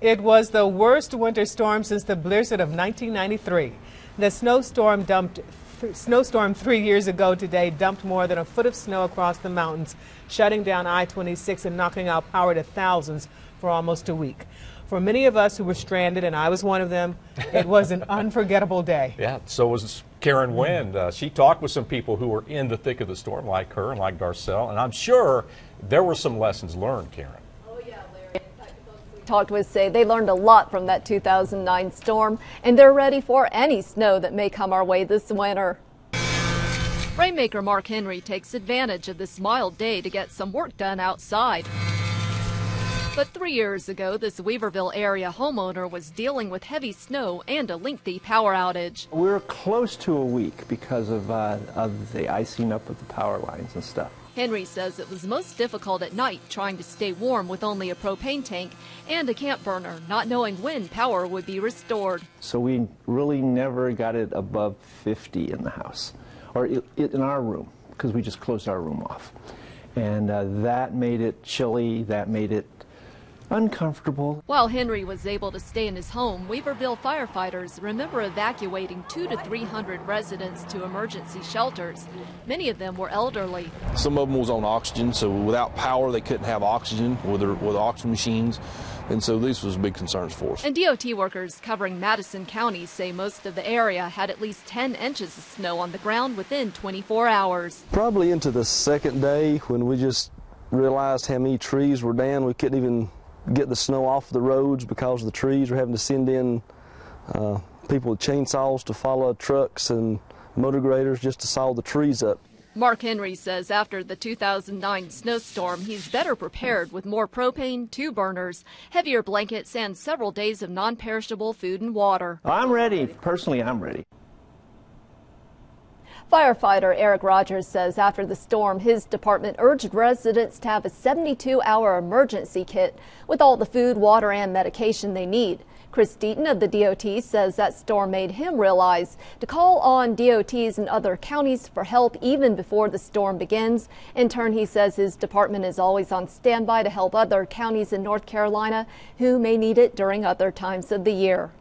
It was the worst winter storm since the blizzard of 1993. The snowstorm 3 years ago today dumped more than a foot of snow across the mountains, shutting down I-26 and knocking out power to thousands for almost a week. For many of us who were stranded, and I was one of them, it was an unforgettable day. Yeah, so was Karen Wind. She talked with some people who were in the thick of the storm, like her and like Darcel, and I'm sure there were some lessons learned, Karen. Talked with say they learned a lot from that 2009 storm, and they're ready for any snow that may come our way this winter. Rainmaker Mark Henry takes advantage of this mild day to get some work done outside. But 3 years ago, this Weaverville area homeowner was dealing with heavy snow and a lengthy power outage. We're close to a week because of the icing up of the power lines and stuff. Henry says it was most difficult at night trying to stay warm with only a propane tank and a camp burner, not knowing when power would be restored. So we really never got it above 50 in the house, or in our room, because we just closed our room off. And that made it chilly, that made it uncomfortable. While Henry was able to stay in his home, Weaverville firefighters remember evacuating 200 to 300 residents to emergency shelters. Many of them were elderly. Some of them was on oxygen, so without power they couldn't have oxygen with oxygen machines, and so this was big concerns for us. And DOT workers covering Madison County say most of the area had at least 10 inches of snow on the ground within 24 hours. Probably into the second day when we just realized how many trees were down. We couldn't even get the snow off the roads because the trees were having to send in people with chainsaws to follow trucks and motor graders just to saw the trees up. Mark Henry says after the 2009 snowstorm, he's better prepared with more propane, 2 burners, heavier blankets, and several days of non-perishable food and water. I'm ready. Personally, I'm ready. Firefighter Eric Rogers says after the storm, his department urged residents to have a 72-hour emergency kit with all the food, water, and medication they need. Chris Deaton of the DOT says that storm made him realize to call on DOTs and other counties for help even before the storm begins. In turn, he says his department is always on standby to help other counties in North Carolina who may need it during other times of the year.